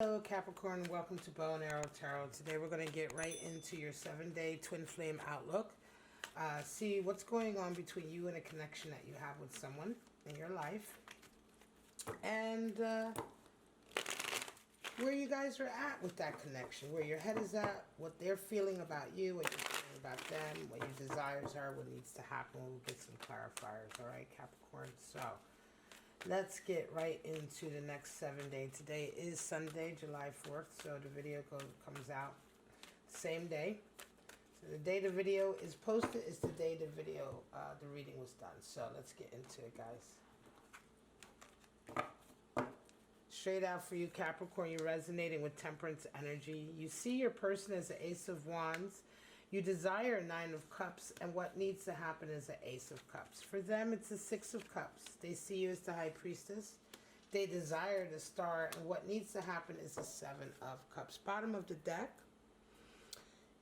Hello Capricorn, welcome to Bow and Arrow Tarot. Today we're going to get right into your 7-day twin flame outlook. See what's going on between you and a connection that you have with someone in your life. And where you guys are at with that connection. Where your head is at, what they're feeling about you, what you're feeling about them, what your desires are, what needs to happen. We'll get some clarifiers, alright Capricorn? So let's get right into the next 7 day. Today is Sunday, July 4th, so the video comes out same day. So the day the video is posted is the day the video, the reading was done. So let's get into it, guys. Straight out for you, Capricorn, you're resonating with temperance energy. You see your person as the Ace of Wands. You desire a 9 of Cups, and what needs to happen is the Ace of Cups. For them, it's the 6 of Cups. They see you as the High Priestess. They desire the Star, and what needs to happen is the 7 of Cups. Bottom of the deck,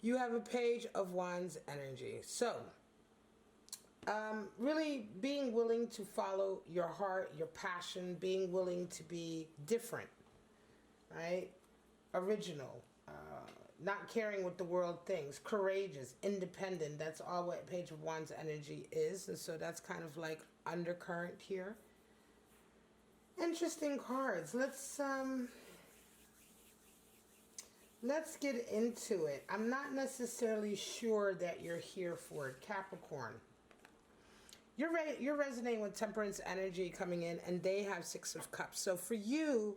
you have a Page of Wands energy. So, really being willing to follow your heart, your passion, being willing to be different, right? Original. Not caring what the world thinks, courageous, independent. That's all what Page of Wands energy is. And so that's kind of like undercurrent here. Interesting cards. Let's get into it. I'm not necessarily sure that you're here for it, Capricorn. You're resonating with temperance energy coming in, and they have 6 of Cups. So for you,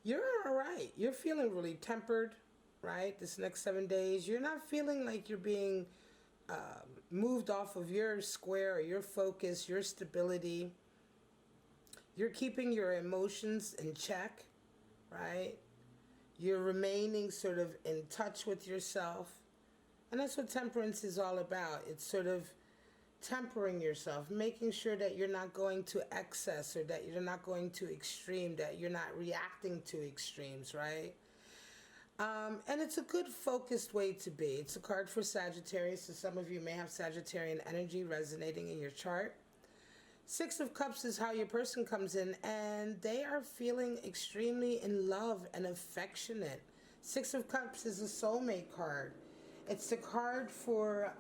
you're all right. You're feeling really tempered, right? This next 7 days, you're not feeling like you're being moved off of your square or your focus, your stability. You're keeping your emotions in check, right? You're remaining sort of in touch with yourself. And that's what temperance is all about. It's sort of tempering yourself, making sure that you're not going to excess, or that you're not going to extreme, that you're not reacting to extremes, right? And it's a good focused way to be. It's a card for Sagittarius, so some of you may have Sagittarian energy resonating in your chart. 6 of Cups is how your person comes in, and they are feeling extremely in love and affectionate. 6 of Cups is a soulmate card. It's the card for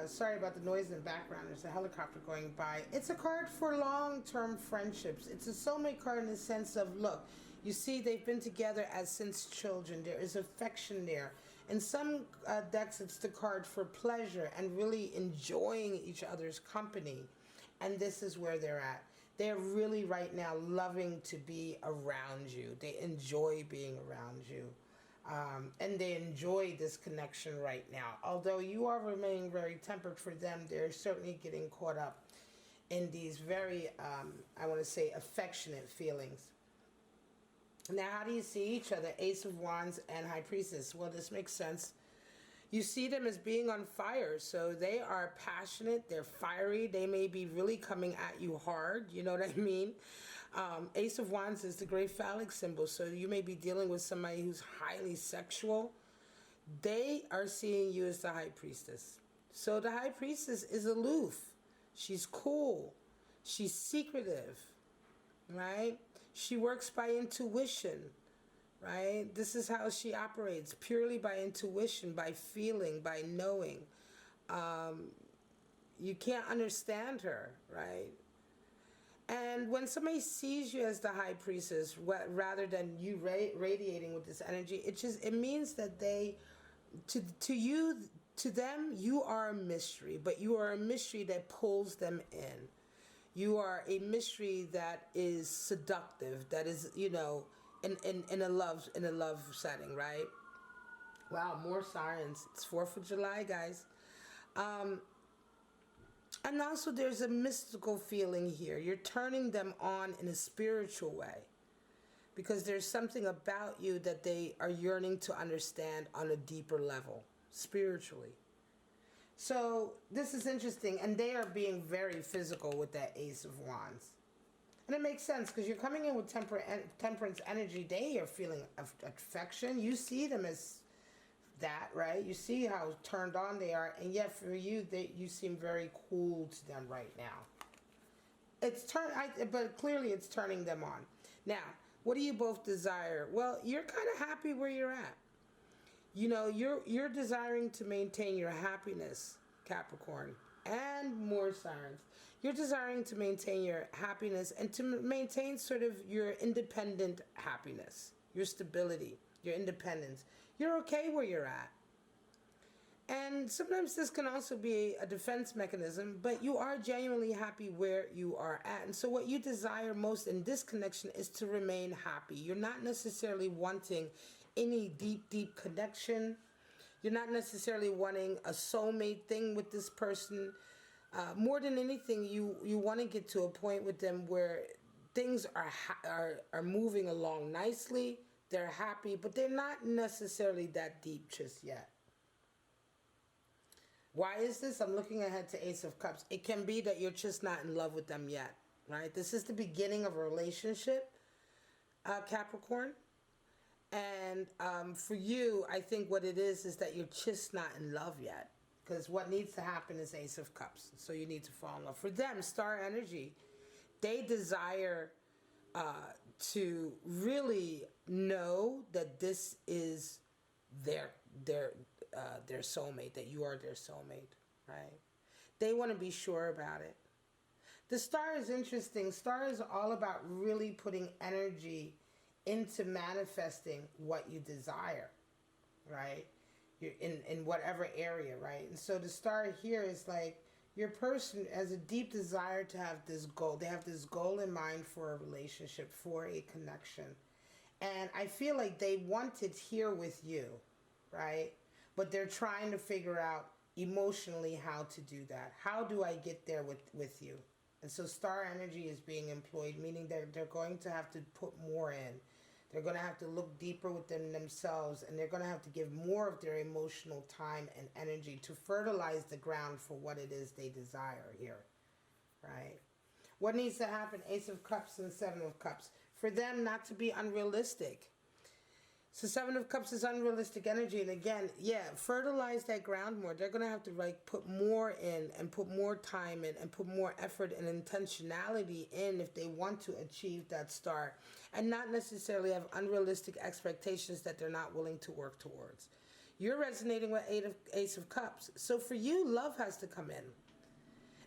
sorry about the noise in the background. There's a helicopter going by. It's a card for long-term friendships. It's a soulmate card in the sense of, look, you see they've been together since children. There is affection there. In some decks, it's the card for pleasure and really enjoying each other's company. And this is where they're at. They're really right now loving to be around you. They enjoy being around you. And they enjoy this connection right now. Although you are remaining very tempered for them, they're certainly getting caught up in these very, I want to say, affectionate feelings. Now, how do you see each other? Ace of Wands and High Priestess. Well, this makes sense. You see them as being on fire, so they are passionate, they're fiery, they may be really coming at you hard, you know what I mean? Ace of Wands is the great phallic symbol, so you may be dealing with somebody who's highly sexual. They are seeing you as the High Priestess. So the High Priestess is aloof, she's cool, she's secretive, right? She works by intuition. Right? This is how she operates, purely by intuition, by feeling, by knowing. You can't understand her, right? And when somebody sees you as the High Priestess, rather than you radiating with this energy, it means that to them, you are a mystery, but you are a mystery that pulls them in. You are a mystery that is seductive, that is, you know, in a love setting, right? Wow, more sirens. It's 4th of July, guys. And also there's a mystical feeling here. You're turning them on in a spiritual way, because there's something about you that they are yearning to understand on a deeper level, spiritually. So this is interesting, and they are being very physical with that Ace of Wands. And it makes sense, because you're coming in with temperance energy. They are feeling affection. You see them as that, right? You see how turned on they are. And yet for you, you seem very cool to them right now. But clearly it's turning them on. Now, What do you both desire? Well, you're kind of happy where you're at. You know, you're desiring to maintain your happiness, Capricorn, and more signs. You're desiring to maintain your happiness and to maintain sort of your independent happiness, your stability, your independence. You're okay where you're at. And sometimes this can also be a defense mechanism, but you are genuinely happy where you are at. And so, what you desire most in this connection is to remain happy. You're not necessarily wanting any deep, deep connection. You're not necessarily wanting a soulmate thing with this person. More than anything, you want to get to a point with them where things are moving along nicely. They're happy, but they're not necessarily that deep just yet. Why is this? I'm looking ahead to Ace of Cups. It can be that you're just not in love with them yet, right? This is the beginning of a relationship, Capricorn. And for you, I think what it is that you're just not in love yet. Because what needs to happen is Ace of Cups. So you need to fall in love. For them, star energy, they desire to really know that this is their soulmate, that you are their soulmate, right? They want to be sure about it. The star is interesting. Star is all about really putting energy into manifesting what you desire, right? You're in whatever area, right? And so the star here is like your person has a deep desire to have this goal. They have this goal in mind for a relationship, for a connection. And I feel like they want it here with you, right? But they're trying to figure out emotionally how to do that. How do I get there with you? And so star energy is being employed, meaning they're going to have to put more in. They're going to have to look deeper within themselves, and they're going to have to give more of their emotional time and energy to fertilize the ground for what it is they desire here, right? What needs to happen? Ace of Cups and Seven of Cups. For them not to be unrealistic. So Seven of Cups is unrealistic energy. And again, yeah, fertilize that ground more. They're going to have to like put more in and put more time in and put more effort and intentionality in if they want to achieve that star. And not necessarily have unrealistic expectations that they're not willing to work towards. You're resonating with Ace of Cups. So for you, love has to come in.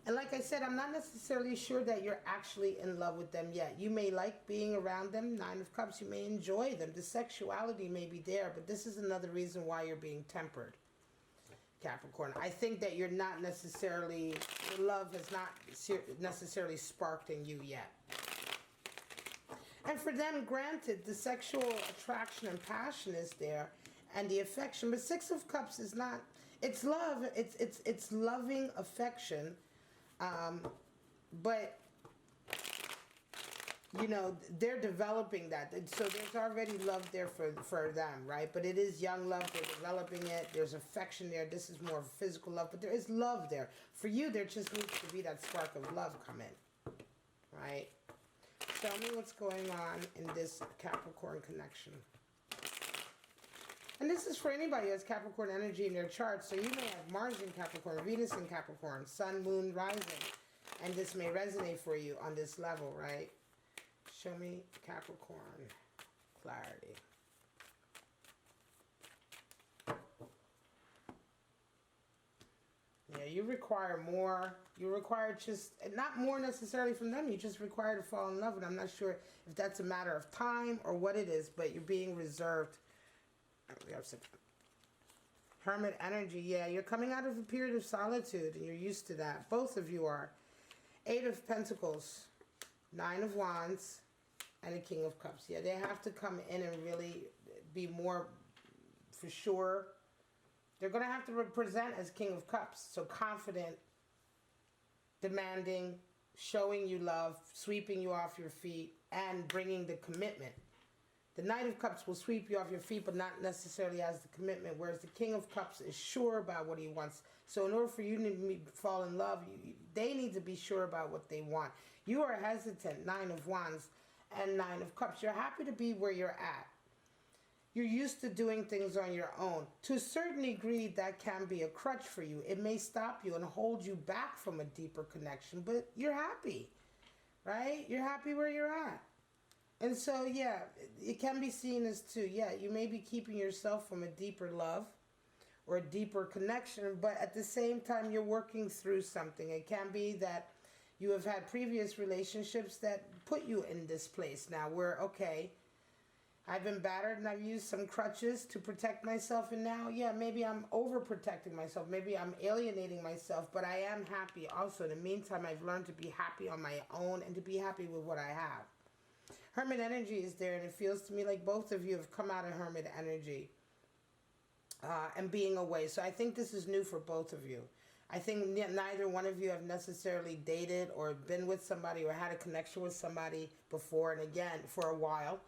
And like I said, I'm not necessarily sure that you're actually in love with them yet. You may like being around them, Nine of Cups. You may enjoy them. The sexuality may be there, but this is another reason why you're being tempered, Capricorn. I think that you're not necessarily, the love has not necessarily sparked in you yet. And for them, granted, the sexual attraction and passion is there and the affection, but Six of Cups is not, it's love, it's loving affection. But, you know, they're developing that. So there's already love there for them, right? But it is young love. They're developing it. There's affection there. This is more physical love. But there is love there. For you, there just needs to be that spark of love come in, right? Tell me what's going on in this Capricorn connection. And this is for anybody who has Capricorn energy in their chart. So you may have Mars in Capricorn, Venus in Capricorn, Sun, Moon, rising. And this may resonate for you on this level, right? Show me Capricorn clarity. Yeah, you require more. You require just, not more necessarily from them. You just require to fall in love. And I'm not sure if that's a matter of time or what it is, but you're being reserved. We have Hermit energy. Yeah, you're coming out of a period of solitude and you're used to that. Both of you are. Eight of Pentacles, Nine of Wands, and a King of Cups. Yeah, they have to come in and really be more for sure. They're going to have to represent as King of Cups. So confident, demanding, showing you love, sweeping you off your feet, and bringing the commitment. The Knight of Cups will sweep you off your feet, but not necessarily as the commitment, whereas the King of Cups is sure about what he wants. So in order for you to fall in love, they need to be sure about what they want. You are hesitant, Nine of Wands and Nine of Cups. You're happy to be where you're at. You're used to doing things on your own. To a certain degree, that can be a crutch for you. It may stop you and hold you back from a deeper connection, but you're happy, right? You're happy where you're at. And so, yeah, it can be seen as too, yeah, you may be keeping yourself from a deeper love or a deeper connection, but at the same time, you're working through something. It can be that you have had previous relationships that put you in this place now where, okay, I've been battered and I've used some crutches to protect myself, and now, yeah, maybe I'm overprotecting myself. Maybe I'm alienating myself, but I am happy also. In the meantime, I've learned to be happy on my own and to be happy with what I have. Hermit energy is there, and it feels to me like both of you have come out of hermit energy and being away. So I think this is new for both of you. I think neither one of you have necessarily dated or been with somebody or had a connection with somebody before, and again, for a while.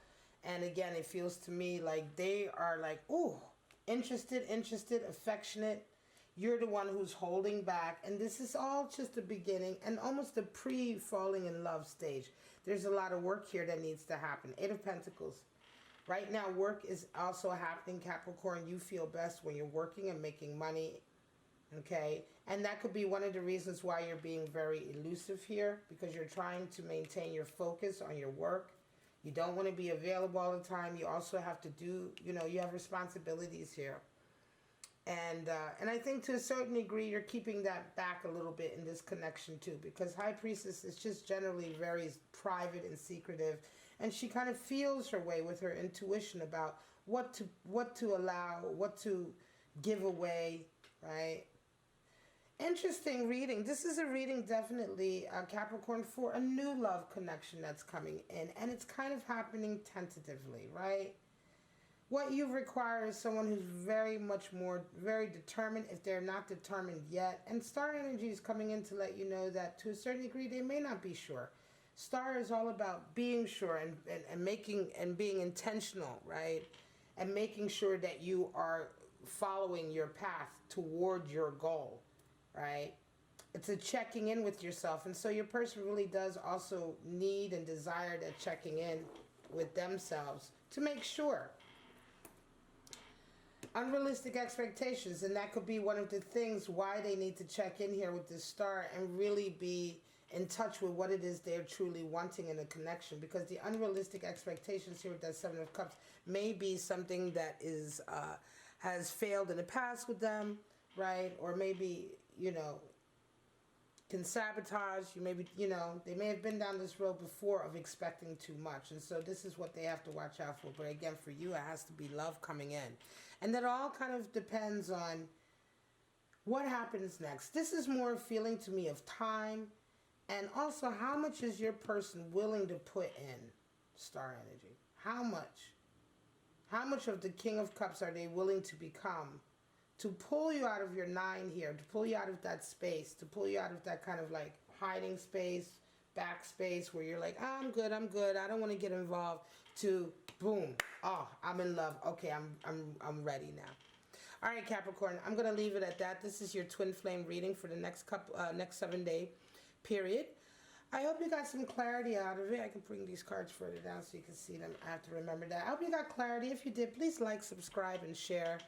And again, it feels to me like they are like, ooh, interested, affectionate. You're the one who's holding back. And this is all just the beginning and almost the pre-falling in love stage. There's a lot of work here that needs to happen. Eight of Pentacles. Right now, work is also happening, Capricorn. You feel best when you're working and making money, okay? And that could be one of the reasons why you're being very elusive here, because you're trying to maintain your focus on your work. You don't want to be available all the time. You also have to do, you have responsibilities here. And I think to a certain degree, you're keeping that back a little bit in this connection too, because High Priestess is just generally very private and secretive. And she kind of feels her way with her intuition about what to allow, what to give away, right? Interesting reading. This is a reading definitely, Capricorn, for a new love connection that's coming in. And it's kind of happening tentatively, right? What you require is someone who's very determined if they're not determined yet. And star energy is coming in to let you know that to a certain degree they may not be sure. Star is all about being sure and making and being intentional, right? And making sure that you are following your path toward your goal. Right? It's a checking in with yourself. And so your person really does also need and desire that checking in with themselves to make sure. Unrealistic expectations, and that could be one of the things why they need to check in here with this star and really be in touch with what it is they're truly wanting in a connection, because the unrealistic expectations here with that Seven of Cups may be something that is has failed in the past with them, right? Or maybe, can sabotage you. Maybe, they may have been down this road before of expecting too much. And so this is what they have to watch out for. But again, for you, it has to be love coming in. And that all kind of depends on what happens next. This is more a feeling to me of time. And also, how much is your person willing to put in, star energy? How much? How much of the King of Cups are they willing to become to pull you out of your nine here, to pull you out of that space, to pull you out of that kind of like hiding space, back space where you're like, I'm good, I don't want to get involved, to boom, oh, I'm in love. Okay, I'm ready now. All right, Capricorn, I'm going to leave it at that. This is your twin flame reading for the next 7-day period. I hope you got some clarity out of it. I can bring these cards further down so you can see them. I have to remember that. I hope you got clarity. If you did, please like, subscribe, and share.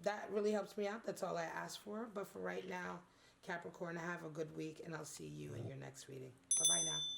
That really helps me out. That's all I ask for. But for right now, Capricorn, have a good week, and I'll see you in your next reading. Bye-bye now.